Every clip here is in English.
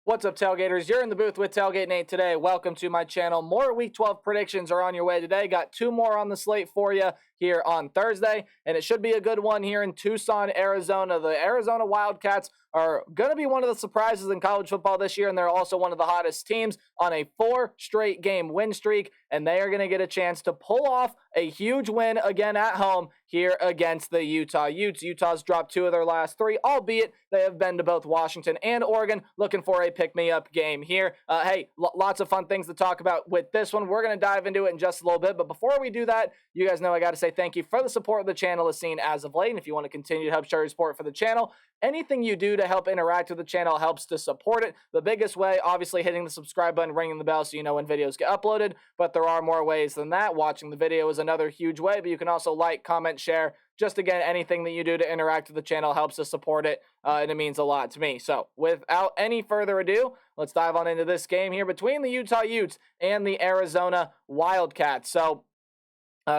What's up, Tailgaters? You're in the booth with Tailgate Nate today. Welcome to my channel. More Week 12 predictions are on your way today. Got two more on the slate for you here on Thursday, and it should be a good one here in Tucson, Arizona. The Arizona Wildcats are going to be one of the surprises in college football this year, and they're also one of the hottest teams on a 4-straight-game win streak, and they are going to get a chance to pull off a huge win again at home here against the Utah Utes. Utah's dropped 2 of their last 3, albeit they have been to both Washington and Oregon, looking for a pick-me-up game here. Hey, lots of fun things to talk about with this one. We're going to dive into it in just a little bit, but before we do that, you guys know I got to say thank you for the support the channel has seen as of late, and if you want to continue to help show your support for the channel, anything you do to help interact with the channel helps to support it. The biggest way, obviously, hitting the subscribe button, ringing the bell so you know when videos get uploaded, but there are more ways than that. Watching the video is another huge way, but you can also like, comment, share. Just again, anything that you do to interact with the channel helps to support it, and it means a lot to me. So without any further ado, let's dive on into this game here between the Utah Utes and the Arizona Wildcats. So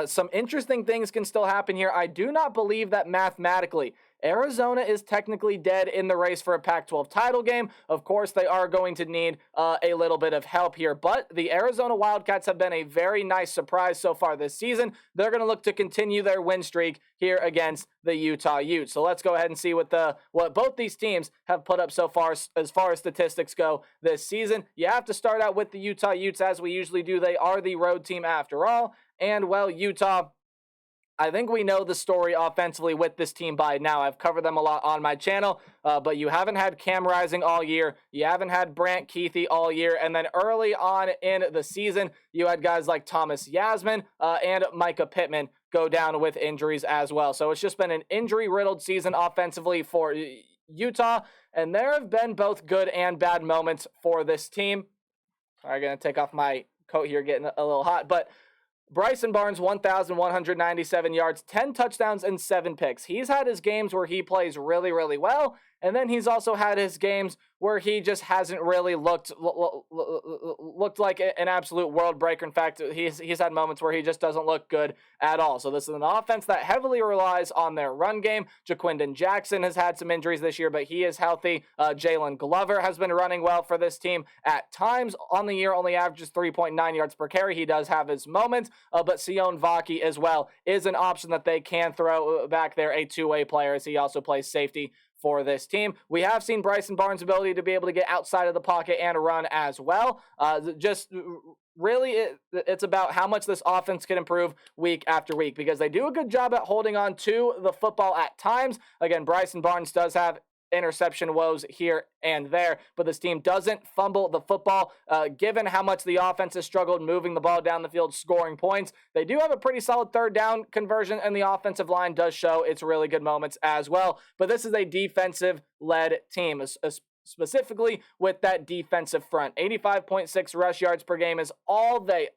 some interesting things can still happen here. I do not believe that mathematically Arizona is technically dead in the race for a Pac-12 title game. Of course, they are going to need a little bit of help here, but the Arizona Wildcats have been a very nice surprise so far this season. They're going to look to continue their win streak here against the Utah Utes. So let's go ahead and see what both these teams have put up so far as statistics go this season. You have to start out with the Utah Utes, as we usually do. They are the road team after all. And, well, Utah, I think we know the story offensively with this team by now. I've covered them a lot on my channel, but you haven't had Cam Rising all year. You haven't had Brant Keithy all year. And then early on in the season, you had guys like Thomas Yasmin and Micah Pittman go down with injuries as well. So it's just been an injury-riddled season offensively for Utah, and there have been both good and bad moments for this team. I'm going to take off my coat here, getting a little hot, but Bryson Barnes, 1,197 yards, 10 touchdowns, and 7 picks. He's had his games where he plays really, really well, and then he's also had his games where he just hasn't really looked like an absolute world breaker. In fact, he's had moments where he just doesn't look good at all. So this is an offense that heavily relies on their run game. Jaquindon Jackson has had some injuries this year, but he is healthy. Jalen Glover has been running well for this team. At times on the year, only averages 3.9 yards per carry. He does have his moments, but Sion Vaki as well is an option that they can throw back there, a two-way player, as he also plays safety for this team. We have seen Bryson Barnes' ability to be able to get outside of the pocket and run as well. Just really, it's about how much this offense can improve week after week, because they do a good job at holding on to the football at times. Again, Bryson Barnes does have interception woes here and there, but this team doesn't fumble the football. Given how much the offense has struggled moving the ball down the field, scoring points, they do have a pretty solid third down conversion, and the offensive line does show its really good moments as well. But this is a defensive-led team, specifically with that defensive front. 85.6 rush yards per game is all they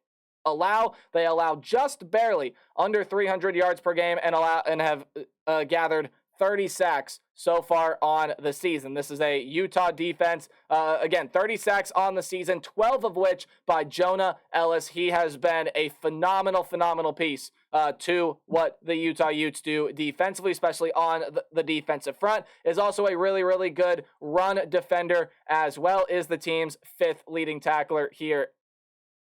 allow. They allow just barely under 300 yards per game and have gathered 30 sacks so far on the season. This is a Utah defense. Again, 30 sacks on the season, 12 of which by Jonah Ellis. He has been a phenomenal piece to what the Utah Utes do defensively, especially on the defensive front. Is also a really good run defender as well. Is the team's 5th leading tackler here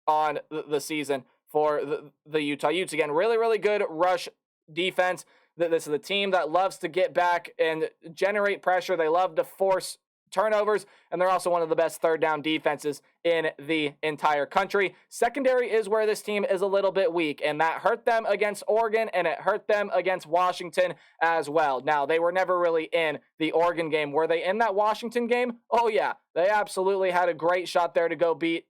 on the season for the Utah Utes. Again, really good rush defense. This is a team that loves to get back and generate pressure. They love to force turnovers, and they're also one of the best third down defenses in the entire country. Secondary is where this team is a little bit weak, and that hurt them against Oregon, and it hurt them against Washington as well. Now, they were never really in the Oregon game. Were they in that Washington game? Oh, yeah. They absolutely had a great shot there to go beat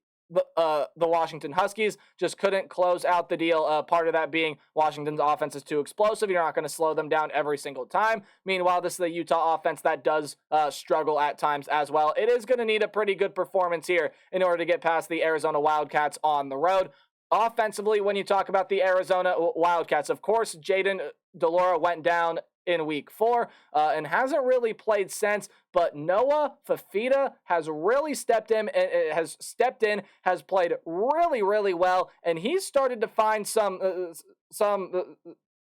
the Washington Huskies. Just couldn't close out the deal. Part of that being Washington's offense is too explosive. You're not going to slow them down every single time. Meanwhile, this is the Utah offense that does struggle at times as well. It is going to need a pretty good performance here in order to get past the Arizona Wildcats on the road. Offensively, when you talk about the Arizona Wildcats, of course, Jaden Delora went down in week 4 and hasn't really played since, but Noah Fafita has really stepped in, has played really well, and he's started to find some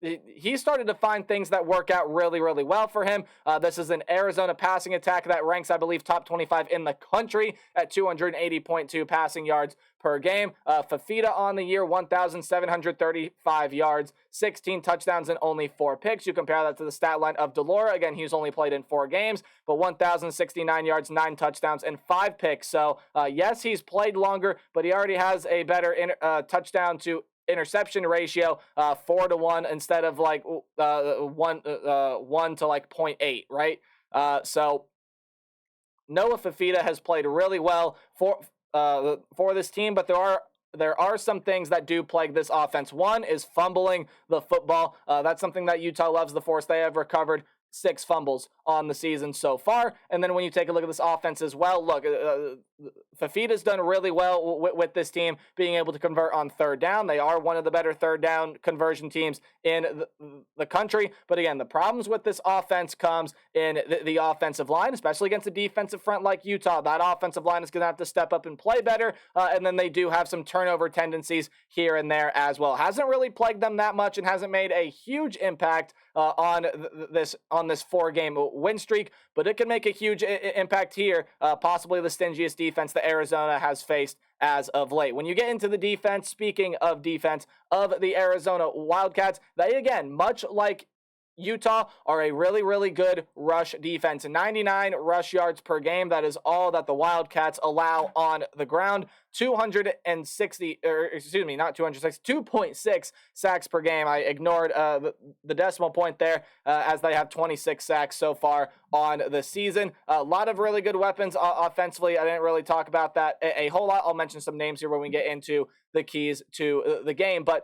he started to find things that work out really, really well for him. This is an Arizona passing attack that ranks, I believe, top 25 in the country at 280.2 passing yards per game. Fafita on the year, 1,735 yards, 16 touchdowns, and only 4 picks. You compare that to the stat line of Delora. Again, he's only played in 4 games, but 1,069 yards, 9 touchdowns, and 5 picks. So, yes, he's played longer, but he already has a better touchdown to interception ratio, 4-to-1 instead of like 1 to like 0.8, right? So Noah Fafita has played really well for this team, but there are some things that do plague this offense. One is fumbling the football. That's something that Utah loves to force. They have recovered 6 fumbles on the season so far. And then when you take a look at this offense as well, look, Fafita's done really well with this team being able to convert on third down. They are one of the better third down conversion teams in the country. But again, the problems with this offense comes in the offensive line, especially against a defensive front like Utah. That offensive line is going to have to step up and play better. And then they do have some turnover tendencies here and there as well. Hasn't really plagued them that much and hasn't made a huge impact on this 4-game win streak, but it can make a huge impact here, possibly the stingiest defense that Arizona has faced as of late. When you get into the defense, speaking of defense, of the Arizona Wildcats, they, again, much like Utah, are a really, really good rush defense. 99 rush yards per game. That is all that the Wildcats allow on the ground. 2.6 sacks per game. I ignored the decimal point there as they have 26 sacks so far on the season. A lot of really good weapons offensively. I didn't really talk about that a whole lot. I'll mention some names here when we get into the keys to the game, but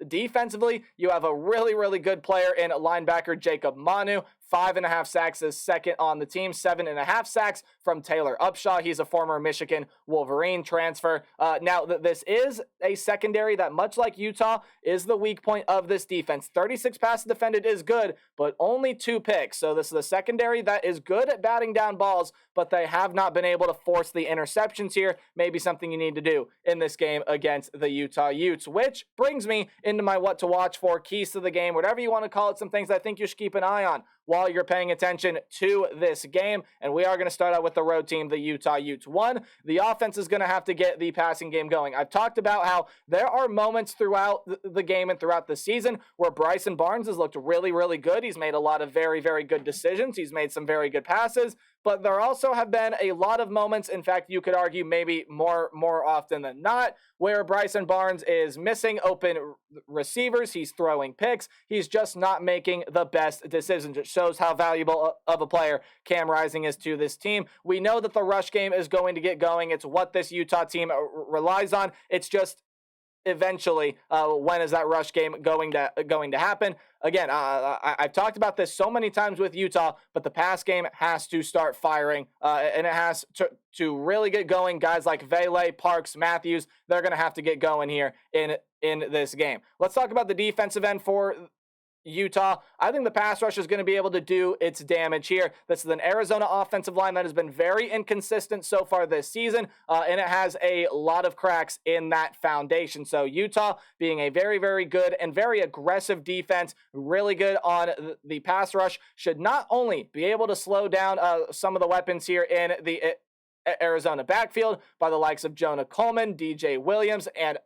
defensively, you have a really, really good player in linebacker Jacob Manu. 5.5 sacks is second on the team. 7.5 sacks from Taylor Upshaw. He's a former Michigan Wolverine transfer. Now, this is a secondary that, much like Utah, is the weak point of this defense. 36 passes defended is good, but only 2 picks. So this is a secondary that is good at batting down balls, but they have not been able to force the interceptions here. Maybe something you need to do in this game against the Utah Utes, which brings me into my what to watch for, keys to the game, whatever you want to call it, some things I think you should keep an eye on while you're paying attention to this game. And we are going to start out with the road team, the Utah Utes. One, the offense is going to have to get the passing game going. I've talked about how there are moments throughout the game and throughout the season where Bryson Barnes has looked really, really good. He's made a lot of very, very good decisions. He's made some very good passes. But there also have been a lot of moments, in fact, you could argue maybe more often than not, where Bryson Barnes is missing open receivers. He's throwing picks. He's just not making the best decisions. It shows how valuable of a player Cam Rising is to this team. We know that the rush game is going to get going. It's what this Utah team relies on. It's just eventually, when is that rush game going to happen? Again, I've talked about this so many times with Utah, but the pass game has to start firing, and it has to really get going. Guys like Vele, Parks, Matthews, they're going to have to get going here in this game. Let's talk about the defensive end for Utah. I think the pass rush is going to be able to do its damage here. This is an Arizona offensive line that has been very inconsistent so far this season, and it has a lot of cracks in that foundation. So Utah, being a very, very good and very aggressive defense, really good on the pass rush, should not only be able to slow down some of the weapons here in the Arizona backfield by the likes of Jonah Coleman, DJ Williams, and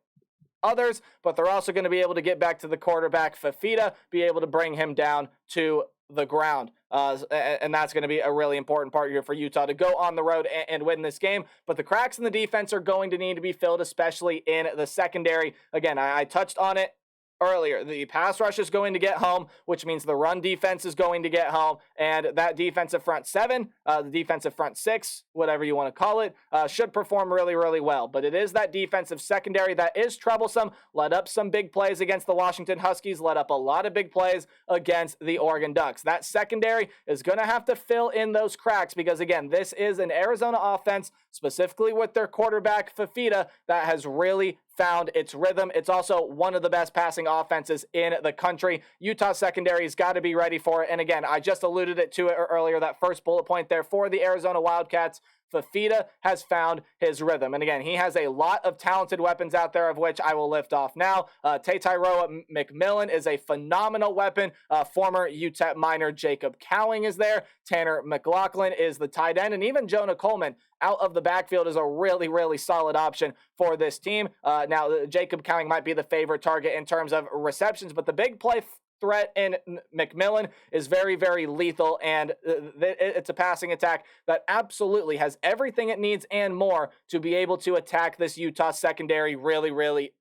others, but they're also going to be able to get back to the quarterback, Fafita, be able to bring him down to the ground. And that's going to be a really important part here for Utah to go on the road and win this game. But the cracks in the defense are going to need to be filled, especially in the secondary. Again, I touched on it earlier. The pass rush is going to get home, which means the run defense is going to get home, and that defensive front 7, the defensive front 6, whatever you want to call it, should perform really, really well. But it is that defensive secondary that is troublesome. Let up some big plays against the Washington Huskies, let up a lot of big plays against the Oregon Ducks. That secondary is going to have to fill in those cracks because, again, this is an Arizona offense, specifically with their quarterback, Fafita, that has really found its rhythm. It's also one of the best passing offenses in the country. Utah secondary's got to be ready for it. And again, I just alluded to it earlier, that first bullet point there for the Arizona Wildcats. Fafita has found his rhythm. And again, he has a lot of talented weapons out there, of which I will lift off now. Taytairoa McMillan is a phenomenal weapon. Former UTEP minor Jacob Cowing is there. Tanner McLaughlin is the tight end. And even Jonah Coleman out of the backfield is a really, really solid option for this team. Now, Jacob Cowing might be the favorite target in terms of receptions, but the big play threat in McMillan is very, very lethal, and it's a passing attack that absolutely has everything it needs and more to be able to attack this Utah secondary really, really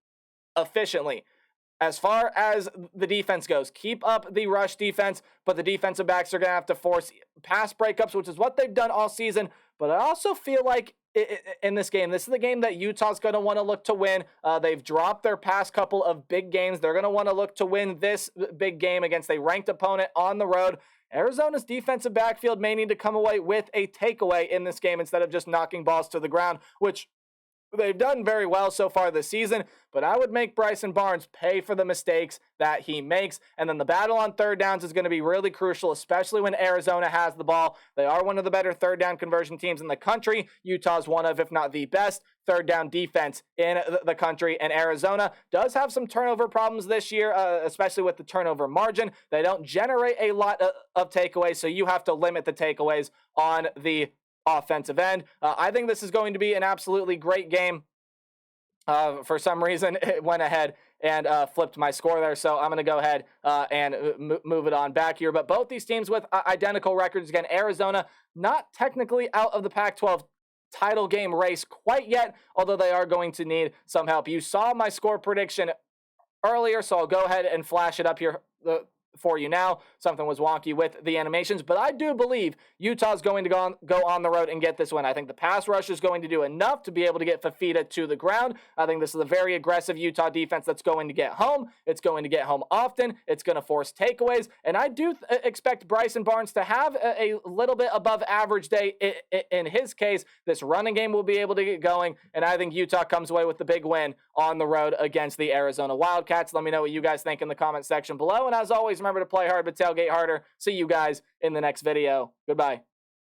efficiently. As far as the defense goes, keep up the rush defense, but the defensive backs are going to have to force pass breakups, which is what they've done all season. But I also feel like in this game, this is the game that Utah's going to want to look to win. They've dropped their past couple of big games. They're going to want to look to win this big game against a ranked opponent on the road. Arizona's defensive backfield may need to come away with a takeaway in this game instead of just knocking balls to the ground, which they've done very well so far this season, but I would make Bryson Barnes pay for the mistakes that he makes. And then the battle on third downs is going to be really crucial, especially when Arizona has the ball. They are one of the better third down conversion teams in the country. Utah's one of, if not the best, third down defense in the country. And Arizona does have some turnover problems this year, especially with the turnover margin. They don't generate a lot of takeaways, so you have to limit the takeaways on the offensive end. I think this is going to be an absolutely great game. For some reason, it went ahead and flipped my score there, so I'm going to go ahead and move it on back here. But both these teams with identical records. Again, Arizona not technically out of the Pac-12 title game race quite yet, although they are going to need some help. You saw my score prediction earlier, so I'll go ahead and flash it up here for you now. Something was wonky with the animations, but I do believe Utah's going to go on the road and get this win. I think the pass rush is going to do enough to be able to get Fafita to the ground. I think this is a very aggressive Utah defense that's going to get home. It's going to get home often. It's going to force takeaways, and I do expect Bryson Barnes to have a little bit above average day. In his case, this running game will be able to get going, and I think Utah comes away with the big win on the road against the Arizona Wildcats. Let me know what you guys think in the comment section below, and as always, remember to play hard but tailgate harder. See you guys in the next video. Goodbye.